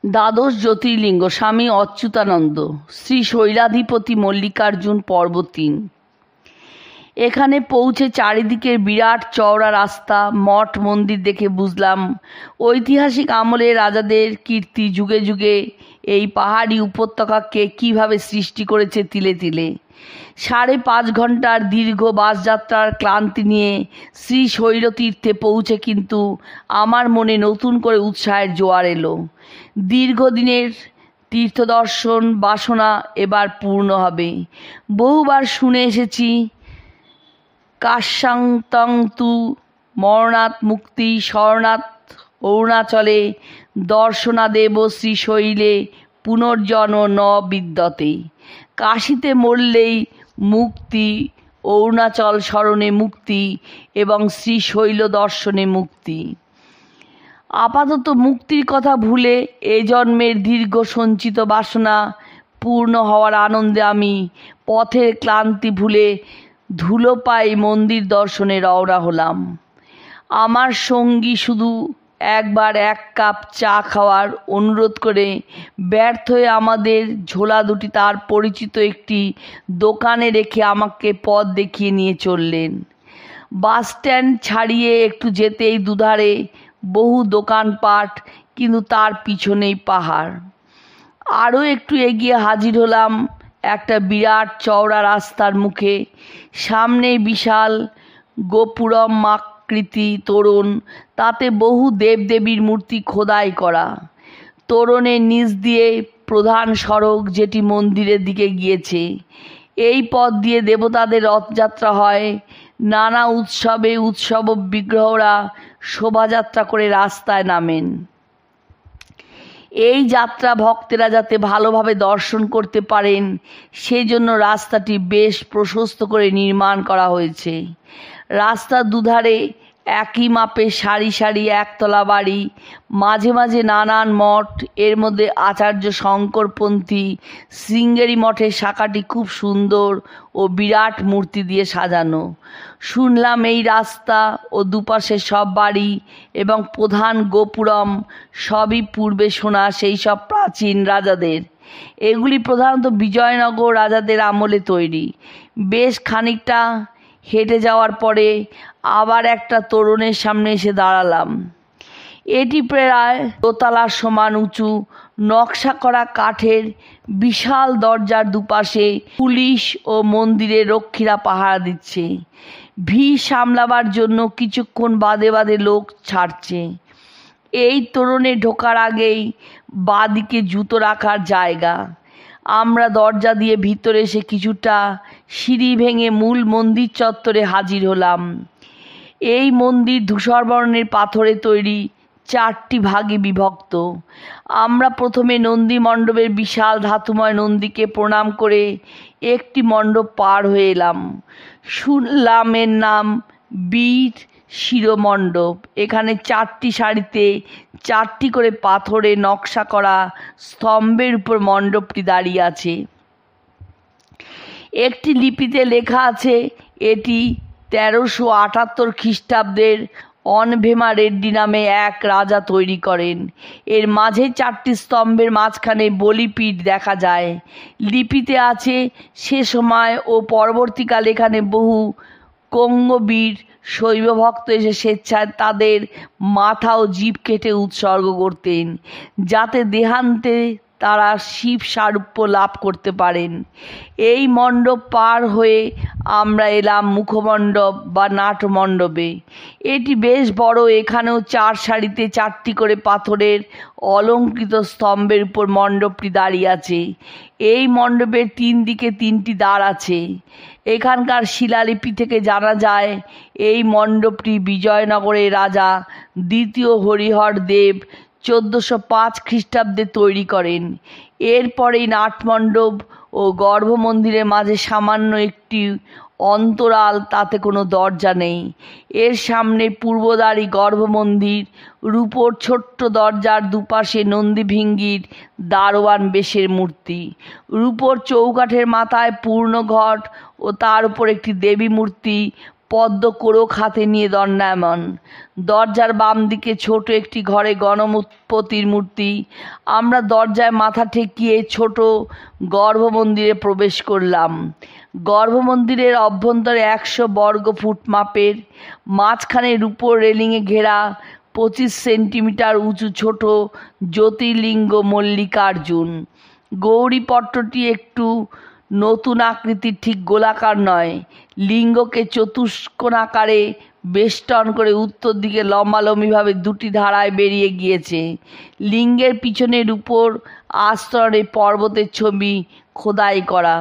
দ্বাদশ জ্যোতির্লিঙ্গ স্বামী অচ্যুতানন্দ, শ্রী শৈলাধিপতি মল্লিকার্জুন পর্ব ৩। এখানে পৌঁছে চারিদিকের বিরাট চওড়া রাস্তা, মঠ মন্দির দেখে বুঝলাম ঐতিহাসিক আমলে রাজাদের কীর্তি যুগে যুগে এই পাহাড়ি উপত্যকাকে কীভাবে সৃষ্টি করেছে তিলে তিলে। ৫.৫ ঘন্টার দীর্ঘ বাসযাত্রার ক্লান্তি নিয়ে শ্রী শৈলতীর্থে পৌঁছে কিন্তু আমার মনে নতুন করে উৎসাহের জোয়ার এলো। দীর্ঘদিনের তীর্থদর্শন বাসনা এবার পূর্ণ হবে। বহুবার শুনে এসেছি, কাশ্যাং তু মরণাৎ মুক্তি শরণাৎ অরুণাচলে দর্শনাদেব শ্রীশৈলে পুনর্জন্ম ন বিদ্যতে। কাশীতে মরলেই মুক্তি, অরুণাচল স্মরণে মুক্তি এবং শ্রীশৈল দর্শনে মুক্তি। আপাতত মুক্তির কথা ভুলে এ জন্মের দীর্ঘ সঞ্চিত বাসনা পূর্ণ হওয়ার আনন্দে আমি পথের ক্লান্তি ভুলে ধুলো পায়ে মন্দির দর্শনে রওনা হলাম। আমার সঙ্গী শুধু একবার ১ কাপ চা খাওয়ার অনুরোধ করে ব্যর্থ হয়ে আমাদের ঝোলা দুটি তার পরিচিত একটি দোকানে রেখে আমাকে পথ দেখিয়ে নিয়ে চললেন। বাস স্ট্যান্ড ছাড়িয়ে একটু যেতেই দুধারে বহু দোকানপাট, কিন্তু তার পিছনেই পাহাড়। আরও একটু এগিয়ে হাজির হলাম একটা বিরাট চওড়া রাস্তার মুখে। সামনে বিশাল গোপুরম আকৃতি তোরণ, তাতে বহু দেবদেবীর মূর্তি খোদাই করা। তোরণের নিচ দিয়ে প্রধান সড়ক, যেটি মন্দিরের দিকে গিয়েছে। এই পথ দিয়ে দেবতাদের রথযাত্রা হয়। নানা উৎসব বিগ্রহরা শোভাযাত্রা করে রাস্তায় নামেন। এই যাত্রা ভক্তেরা যাতে ভালোভাবে দর্শন করতে পারেন সেজন্য রাস্তাটি বেশ প্রশস্ত করে নির্মাণ করা হয়েছে। রাস্তার দুধারে একই মাপে সারি সারি একতলা বাড়ি, মাঝে মাঝে নানান মঠ। এর মধ্যে আচার্য শঙ্করপন্থী শৃঙ্গেরি মঠের শাখাটি খুব সুন্দর ও বিরাট মূর্তি দিয়ে সাজানো। শুনলাম এই রাস্তা ও দুপাশে সব বাড়ি এবং প্রধান গোপুরম সবই পূর্বে শোনা সেই সব প্রাচীন রাজাদের। এগুলি প্রধানত বিজয়নগর রাজাদের আমলে তৈরি। বেশ খানিকটা হেঁটে যাওয়ার পরে আবার একটা তোরণের সামনে এসে দাঁড়ালাম। এটি প্রায় দোতলার সমান উঁচু, নকশা করা কাঠের বিশাল দরজার দুপাশে পুলিশ ও মন্দিরের রক্ষীরা পাহারা দিচ্ছে। ভিড় সামলাবার জন্য কিছুক্ষণ বাদে বাদে লোক ছাড়ছে। এই তোরণে ঢোকার আগেই বাঁদিকে জুতো রাখার জায়গা। আমরা দরজা দিয়ে ভিতরে এসে কিছুটা সিঁড়ি ভেঙে মূল মন্দির চত্বরে হাজির হলাম। এই মন্দির ধূসর বর্ণের পাথরে তৈরি, 4টি ভাগে বিভক্ত। আমরা প্রথমে নন্দী মণ্ডপের বিশাল ধাতুময় নন্দীকে প্রণাম করে একটি মণ্ডপ পার হয়ে এলাম। শুনলাম এর নাম বীর শিরোমণ্ডপ। এখানে 4টি সারিতে 4টি করে পাথরে নকশা করা স্তম্ভের উপর মণ্ডপটি দাঁড়িয়ে আছে। একটি লিপিতে লেখা আছে, এটি 1378 খ্রিস্টাব্দের অনভেমা রেড্ডি নামে এক রাজা তৈরি করেন। এর মাঝে 4টি স্তম্ভের মাঝখানে বলিপীঠ দেখা যায়। লিপিতে আছে, সে সময় ও পরবর্তীকালে এখানে বহু কঙ্গবীর শৈব ভক্ত এসে স্বেচ্ছায় তাদের মাথা ও জিভ কেটে উৎসর্গ করতেন, যাতে দেহান্তে তারা শিব সারূপ্য লাভ করতে পারেন। এই মণ্ডপ পার হয়ে আমরা এলাম মুখমণ্ডপ বা নাটমণ্ডপে। এটি বেশ বড়। এখানেও 4 সারিতে 4টি করে পাথরের অলঙ্কৃত স্তম্ভের উপর মণ্ডপটি দাঁড়িয়ে আছে। এই মণ্ডপের 3 দিকে 3টি দ্বার আছে। এখানকার শিলালিপি থেকে জানা যায়, এই মণ্ডপটি বিজয়নগরের রাজা দ্বিতীয় হরিহর দেব 1405 খ্রিস্টাব্দে তৈরি করেন। এরপরেই নাটমণ্ডপ ও গর্ভমন্দিরের মাঝে সামান্য একটি অন্তরাল, তাতে কোনো দরজা নেই। এর সামনে পূর্বদ্বারী গর্ভমন্দির। রূপোর ছোট্ট দরজার দুপাশে নন্দীভিঙ্গির দারোয়ান বেশের মূর্তি। রূপোর চৌকাঠের মাথায় পূর্ণঘট ও তার উপর একটি দেবী মূর্তি পদ্ম কোরক হাতে নিয়ে দণ্ডায়মান। দরজার বাম দিকে ছোট একটি ঘরে গণপতির মূর্তি। আমরা দরজায় মাথা ঠেকিয়ে ছোট গর্ভমন্দিরে প্রবেশ করলাম। গর্ভমন্দিরের অভ্যন্তরে 100 বর্গফুট মাপের, মাঝখানে রূপোর রেলিংয়ে ঘেরা 25 সেন্টিমিটার উঁচু ছোট জ্যোতির্লিঙ্গ মল্লিকার্জুন। গৌরীপট্টটি একটু নতুন আকৃতির, ঠিক গোলাকার নয়। লিঙ্গকে চতুষ্কোণাকারে বেষ্টন করে উত্তর দিকে লম্বালম্বিভাবে 2টি ধারায় বেরিয়ে গিয়েছে। লিঙ্গের পিছনের উপর আস্তরণে পর্বতের ছবি খোদাই করা।